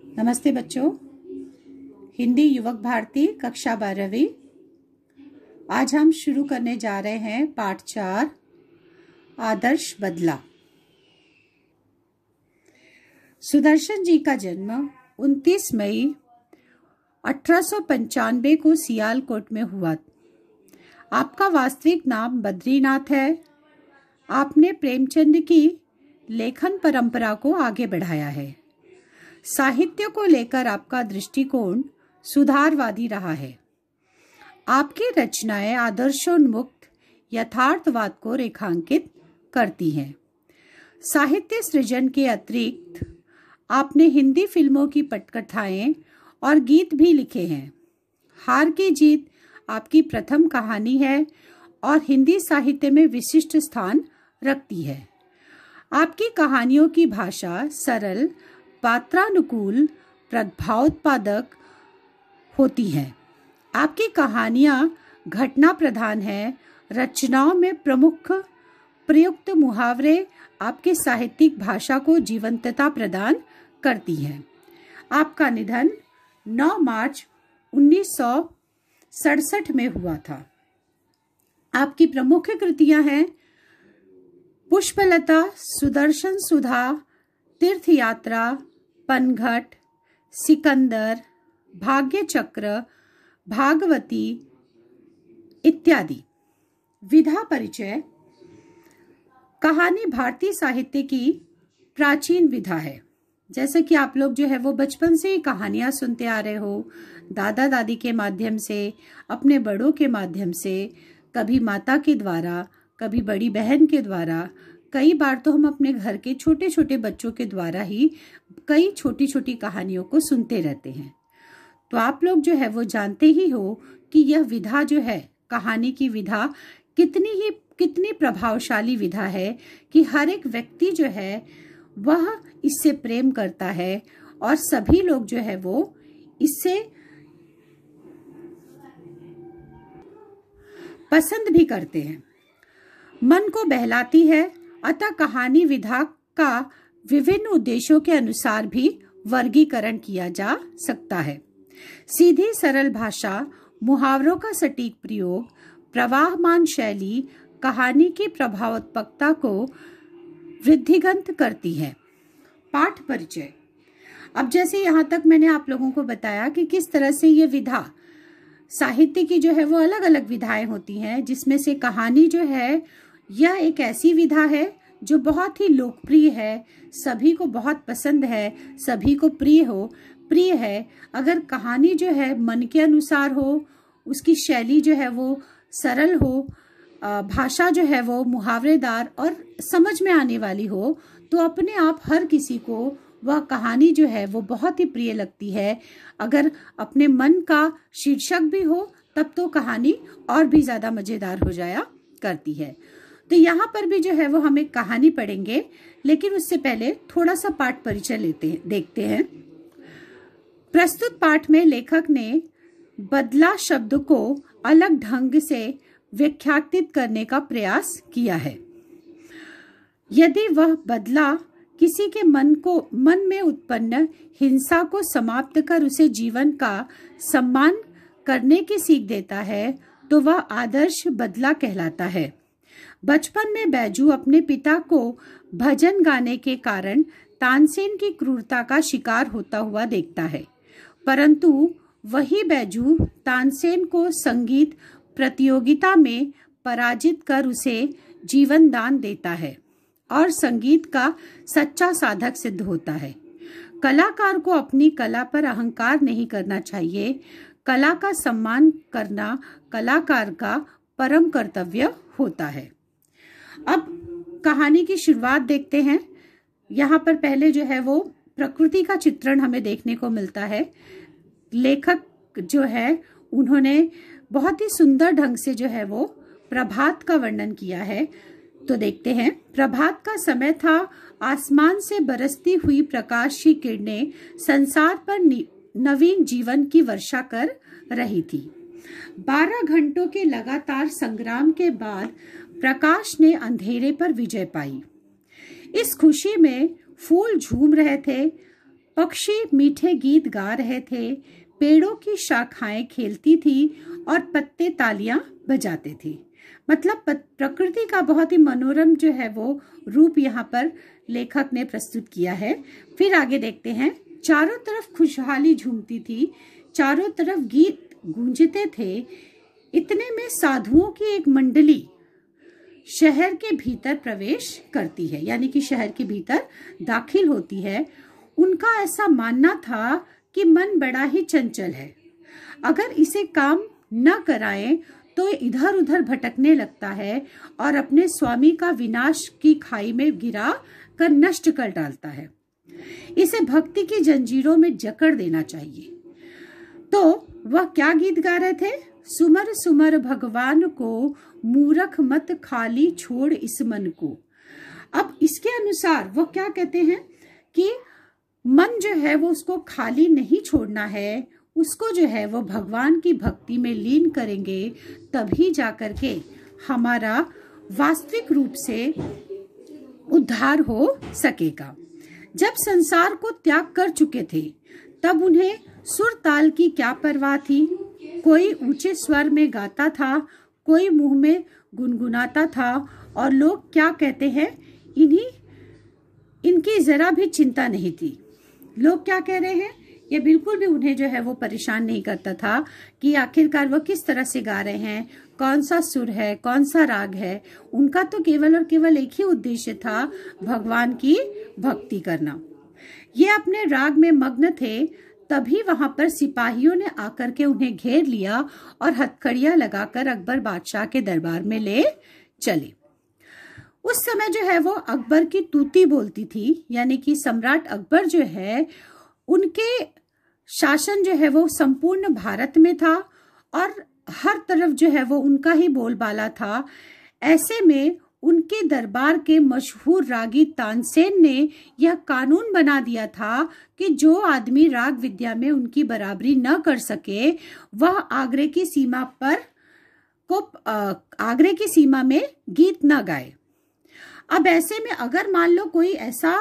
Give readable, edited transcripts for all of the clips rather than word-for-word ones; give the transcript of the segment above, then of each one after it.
नमस्ते बच्चों। हिंदी युवक भारती कक्षा 12वीं। आज हम शुरू करने जा रहे हैं पाठ 4 आदर्श बदला। सुदर्शन जी का जन्म 29 मई 1895 को सियालकोट में हुआ। आपका वास्तविक नाम बद्रीनाथ है। आपने प्रेमचंद की लेखन परंपरा को आगे बढ़ाया है। साहित्य को लेकर आपका दृष्टिकोण सुधारवादी रहा है। आपकी रचनाएं आदर्शोन्मुक्त यथार्थवाद को रेखांकित करती हैं। साहित्य सृजन के अतिरिक्त आपने हिंदी फिल्मों की पटकथाएं और गीत भी लिखे हैं। हार की जीत आपकी प्रथम कहानी है और हिंदी साहित्य में विशिष्ट स्थान रखती है। आपकी कहानियों की भाषा सरल, पात्रानुकूल, प्रभावोत्पादक होती हैं। आपकी कहानियां घटना प्रधान हैं। रचनाओं में प्रमुख प्रयुक्त मुहावरे आपकी साहित्यिक भाषा को जीवंतता प्रदान करती हैं। आपका निधन 9 मार्च 1967 में हुआ था। आपकी प्रमुख कृतियां हैं पुष्पलता, सुदर्शन सुधा, तीर्थ यात्रा, पनघट, सिकंदर, भाग्य चक्र, भागवती इत्यादि। विधा परिचय। कहानी भारतीय साहित्य की प्राचीन विधा है। जैसे कि आप लोग जो है वो बचपन से ही कहानियां सुनते आ रहे हो, दादा दादी के माध्यम से, अपने बड़ों के माध्यम से, कभी माता के द्वारा, कभी बड़ी बहन के द्वारा, कई बार तो हम अपने घर के छोटे छोटे बच्चों के द्वारा ही कई छोटी छोटी कहानियों को सुनते रहते हैं। तो आप लोग जो है वो जानते ही हो कि यह विधा जो है, कहानी की विधा कितनी प्रभावशाली विधा है कि हर एक व्यक्ति जो है वह इससे प्रेम करता है और सभी लोग जो है वो इससे पसंद भी करते हैं। मन को बहलाती है। अतः कहानी विधा का विभिन्न उद्देश्यों के अनुसार भी वर्गीकरण किया जा सकता है। सीधी सरल भाषा, मुहावरों का सटीक प्रयोग, प्रवाहमान शैली कहानी की प्रभावोत्पकता को वृद्धिगत करती है। पाठ परिचय। अब जैसे यहाँ तक मैंने आप लोगों को बताया कि किस तरह से ये विधा, साहित्य की जो है वो अलग अलग विधाएं होती हैं, जिसमें से कहानी जो है यह एक ऐसी विधा है जो बहुत ही लोकप्रिय है, सभी को बहुत पसंद है, सभी को प्रिय है। अगर कहानी जो है मन के अनुसार हो, उसकी शैली जो है वो सरल हो, भाषा जो है वो मुहावरेदार और समझ में आने वाली हो, तो अपने आप हर किसी को वह कहानी जो है वो बहुत ही प्रिय लगती है। अगर अपने मन का शीर्षक भी हो तब तो कहानी और भी ज्यादा मजेदार हो जाया करती है। तो यहाँ पर भी जो है वो हम एक कहानी पढ़ेंगे, लेकिन उससे पहले थोड़ा सा पाठ परिचय देखते हैं। प्रस्तुत पाठ में लेखक ने बदला शब्द को अलग ढंग से व्याख्यायित करने का प्रयास किया है। यदि वह बदला किसी के मन में उत्पन्न हिंसा को समाप्त कर उसे जीवन का सम्मान करने की सीख देता है, तो वह आदर्श बदला कहलाता है। बचपन में बैजू अपने पिता को भजन गाने के कारण तानसेन की क्रूरता का शिकार होता हुआ देखता है, परंतु वही बैजू तानसेन को संगीत प्रतियोगिता में पराजित कर उसे जीवन दान देता है और संगीत का सच्चा साधक सिद्ध होता है। कलाकार को अपनी कला पर अहंकार नहीं करना चाहिए। कला का सम्मान करना कलाकार का परम कर्तव्य होता है। अब कहानी की शुरुआत देखते हैं। यहाँ पर पहले जो है वो प्रकृति का चित्रण हमें देखने को मिलता है। लेखक जो है उन्होंने बहुत ही सुंदर ढंग से जो है वो प्रभात का वर्णन किया है। तो देखते हैं। प्रभात का समय था। आसमान से बरसती हुई प्रकाश की किरणें संसार पर नवीन जीवन की वर्षा कर रही थी। 12 घंटों के लगातार संग्राम के बाद प्रकाश ने अंधेरे पर विजय पाई। इस खुशी में फूल झूम रहे थे, पक्षी मीठे गीत गा रहे थे, पेड़ों की शाखाएं खेलती थी और पत्ते तालियां बजाते थे। मतलब प्रकृति का बहुत ही मनोरम जो है वो रूप यहाँ पर लेखक ने प्रस्तुत किया है। फिर आगे देखते हैं। चारों तरफ खुशहाली झूमती थी, चारों तरफ गीत गूंजते थे। इतने में साधुओं की एक मंडली शहर के भीतर प्रवेश करती है, यानी कि शहर के भीतर दाखिल होती है। उनका ऐसा मानना था कि मन बड़ा ही चंचल है, अगर इसे काम न कराएं तो इधर उधर भटकने लगता है और अपने स्वामी का विनाश की खाई में गिरा कर नष्ट कर डालता है। इसे भक्ति की जंजीरों में जकड़ देना चाहिए। तो वह क्या गीत गा रहे थे? सुमर सुमर भगवान को, मूरख मत खाली छोड़ इस मन को। अब इसके अनुसार वो क्या कहते हैं कि मन जो है वो उसको खाली नहीं छोड़ना है, उसको जो है वो भगवान की भक्ति में लीन करेंगे, तभी जाकर के हमारा वास्तविक रूप से उद्धार हो सकेगा। जब संसार को त्याग कर चुके थे तब उन्हें सुर ताल की क्या परवाह थी। कोई ऊंचे स्वर में गाता था, कोई मुंह में गुनगुनाता था, और लोग क्या कहते हैं इनकी जरा भी चिंता नहीं थी। लोग क्या कह रहे हैं ये बिल्कुल भी उन्हें जो है वो परेशान नहीं करता था कि आखिरकार वह किस तरह से गा रहे हैं, कौन सा सुर है, कौन सा राग है। उनका तो केवल और केवल एक ही उद्देश्य था, भगवान की भक्ति करना। ये अपने राग में मग्न थे। तभी वहां पर सिपाहियों ने आकर के उन्हें घेर लिया और हथकड़ियां लगाकर अकबर बादशाह के दरबार में ले चले। उस समय जो है वो अकबर की तूती बोलती थी, यानी कि सम्राट अकबर जो है उनके शासन जो है वो संपूर्ण भारत में था और हर तरफ जो है वो उनका ही बोलबाला था। ऐसे में उनके दरबार के मशहूर रागी तानसेन ने यह कानून बना दिया था कि जो आदमी राग विद्या में उनकी बराबरी न कर सके वह आगरे की सीमा में गीत न गाए। अब ऐसे में अगर मान लो कोई ऐसा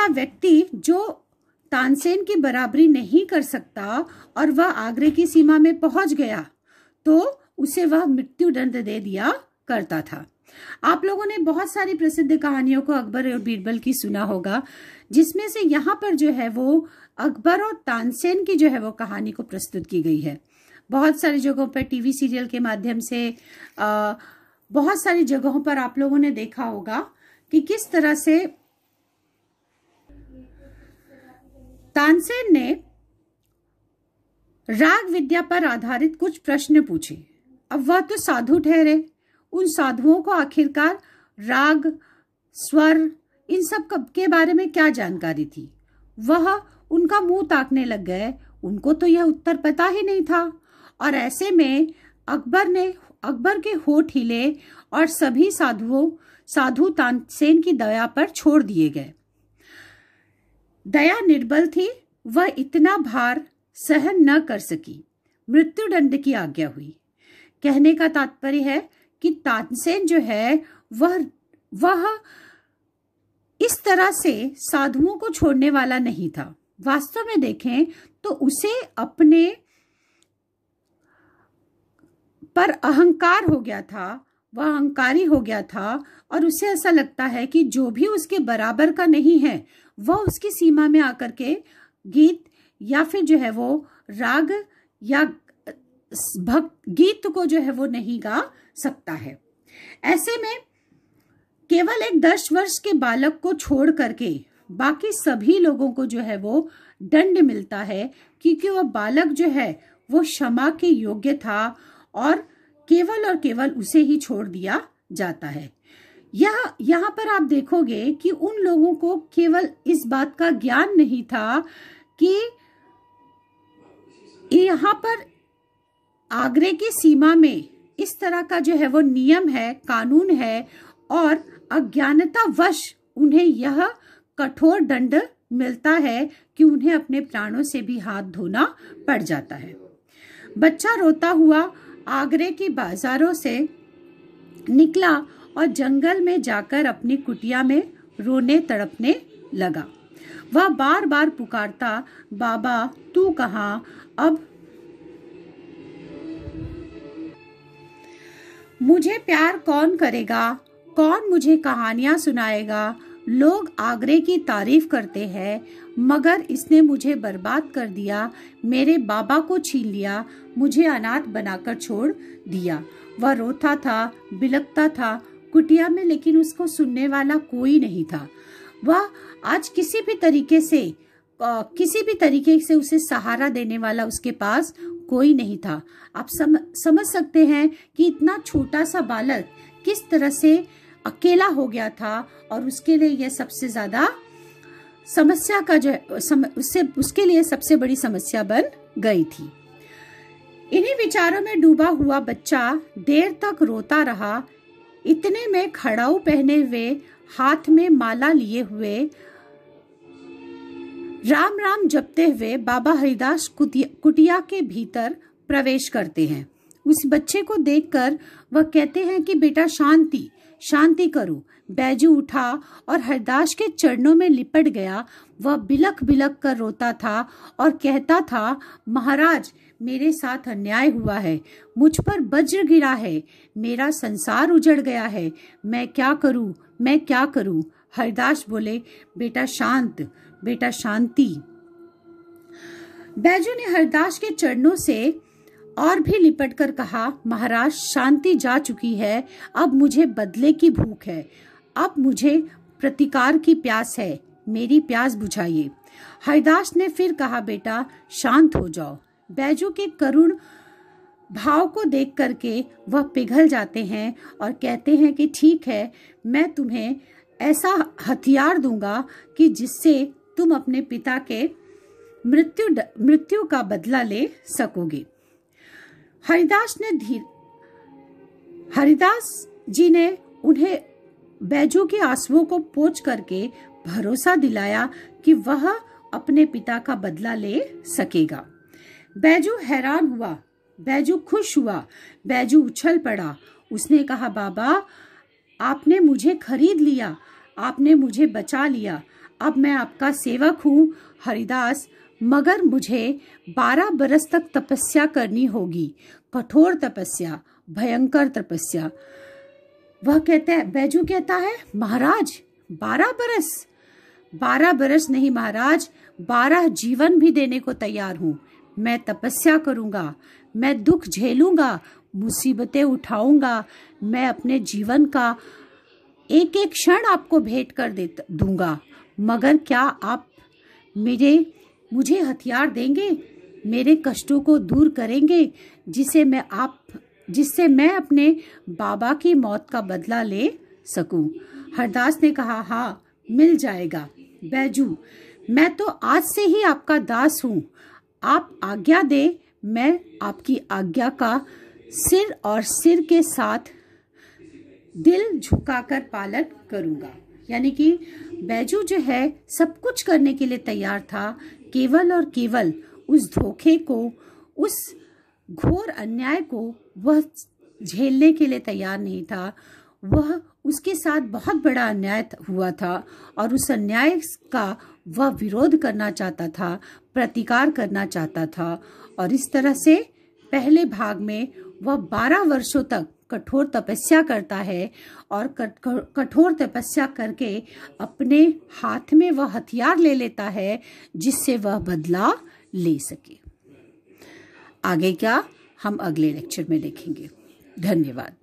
व्यक्ति जो तानसेन की बराबरी नहीं कर सकता और वह आगरे की सीमा में पहुंच गया तो उसे वह मृत्यु दंड दे दिया करता था। आप लोगों ने बहुत सारी प्रसिद्ध कहानियों को अकबर और बीरबल की सुना होगा, जिसमें से यहाँ पर जो है वो अकबर और तानसेन की जो है वो कहानी को प्रस्तुत की गई है। बहुत सारी जगहों पर टीवी सीरियल के माध्यम से बहुत सारी जगहों पर आप लोगों ने देखा होगा कि किस तरह से तानसेन ने राग विद्या पर आधारित कुछ प्रश्न पूछे। अब वह तो साधु ठहरे, उन साधुओं को आखिरकार राग, स्वर, इन सब के बारे में क्या जानकारी थी। वह उनका मुंह ताकने लग गए, उनको तो यह उत्तर पता ही नहीं था। और ऐसे में अकबर के होठ हिले और सभी साधु तानसेन की दया पर छोड़ दिए गए। दया निर्बल थी, वह इतना भार सहन न कर सकी, मृत्युदंड की आज्ञा हुई। कहने का तात्पर्य है कि तानसेन जो है वह इस तरह से साधुओं को छोड़ने वाला नहीं था। वास्तव में देखें तो उसे अपने पर अहंकार हो गया था, वह अहंकारी हो गया था और उसे ऐसा लगता है कि जो भी उसके बराबर का नहीं है वह उसकी सीमा में आकर के गीत या फिर जो है वो राग या गीत को जो है वो नहीं गा सकता है। ऐसे में केवल एक 10 वर्ष के बालक को छोड़ करके बाकी सभी लोगों को जो है वो दंड मिलता है, क्योंकि वह बालक जो है वो क्षमा के योग्य था और केवल उसे ही छोड़ दिया जाता है। यहाँ पर आप देखोगे कि उन लोगों को केवल इस बात का ज्ञान नहीं था कि यहाँ पर आगरे की सीमा में इस तरह का जो है वो नियम है, कानून है और अज्ञानतावश उन्हें यह कठोर दंड मिलता है कि उन्हें अपने प्राणों से भी हाथ धोना पड़ जाता है। बच्चा रोता हुआ आगरे की बाजारों से निकला और जंगल में जाकर अपनी कुटिया में रोने तड़पने लगा। वह बार बार पुकारता, बाबा तू कहाँ, अब मुझे प्यार कौन करेगा, कौन मुझे कहानियां सुनाएगा। लोग आगरे की तारीफ करते हैं, मगर इसने मुझे बर्बाद कर दिया, मेरे बाबा को छीन लिया, मुझे अनाथ बनाकर छोड़ दिया। वह रोता था, बिलखता था कुटिया में, लेकिन उसको सुनने वाला कोई नहीं था। वह आज किसी भी तरीके से उसे सहारा देने वाला उसके पास कोई नहीं था। आप समझ सकते हैं कि इतना छोटा सा बालक किस तरह से अकेला हो गया था, और उसके लिए यह सबसे ज्यादा समस्या का उसके लिए सबसे बड़ी समस्या बन गई थी। इन्हीं विचारों में डूबा हुआ बच्चा देर तक रोता रहा। इतने में खड़ाऊ पहने हुए, हाथ में माला लिए हुए, राम राम जपते हुए बाबा हरिदास कुटिया के भीतर प्रवेश करते हैं। उस बच्चे को देखकर वह कहते हैं कि बेटा शांति शांति करो। बैजू उठा और हरिदास के चरणों में लिपट गया। वह बिलख बिलख कर रोता था और कहता था, महाराज मेरे साथ अन्याय हुआ है, मुझ पर वज्र गिरा है, मेरा संसार उजड़ गया है, मैं क्या करूं, मैं क्या करूं। हरिदास बोले, बेटा शांत, बेटा शांति। बैजू ने हरिदास के चरणों से और भी लिपट कर कहा, महाराज शांति जा चुकी है, अब मुझे बदले की भूख है, अब मुझे प्रतिकार की प्यास है, मेरी प्यास बुझाइए। हरिदास ने फिर कहा, बेटा शांत हो जाओ। बैजू के करुण भाव को देख करके वह पिघल जाते हैं और कहते हैं कि ठीक है, मैं तुम्हें ऐसा हथियार दूंगा कि जिससे तुम अपने पिता के मृत्यु का बदला ले सकोगे। हरिदास जी ने उन्हें बैजू के आंसुओं को पोंछ करके भरोसा दिलाया कि वह अपने पिता का बदला ले सकेगा। बैजू हैरान हुआ, बैजू खुश हुआ, बैजू उछल पड़ा। उसने कहा, बाबा आपने मुझे खरीद लिया, आपने मुझे बचा लिया, अब मैं आपका सेवक हूँ। हरिदास, मगर मुझे 12 बरस तक तपस्या करनी होगी, कठोर तपस्या, भयंकर तपस्या। वह कहता है, बैजू कहता है, महाराज 12 बरस, 12 बरस नहीं महाराज, 12 जीवन भी देने को तैयार हूँ। मैं तपस्या करूंगा, मैं दुख झेलूंगा, मुसीबतें उठाऊंगा, मैं अपने जीवन का एक एक क्षण आपको भेंट कर दूंगा, मगर क्या आप मुझे हथियार देंगे, मेरे कष्टों को दूर करेंगे, जिससे मैं अपने बाबा की मौत का बदला ले सकूं। हरदास ने कहा, हाँ मिल जाएगा बैजू, मैं तो आज से ही आपका दास हूँ, आप आज्ञा दे, मैं आपकी आज्ञा का सिर और सिर के साथ दिल झुकाकर पालन करूंगा। यानी कि बैजू जो है सब कुछ करने के लिए तैयार था, केवल और केवल उस धोखे को, उस घोर अन्याय को वह झेलने के लिए तैयार नहीं था। वह उसके साथ बहुत बड़ा अन्याय हुआ था और उस अन्याय का वह विरोध करना चाहता था, प्रतिकार करना चाहता था। और इस तरह से पहले भाग में वह 12 वर्षों तक कठोर तपस्या करता है और कठोर तपस्या करके अपने हाथ में वह हथियार ले लेता है जिससे वह बदला ले सके। आगे क्या हम अगले लेक्चर में देखेंगे। धन्यवाद।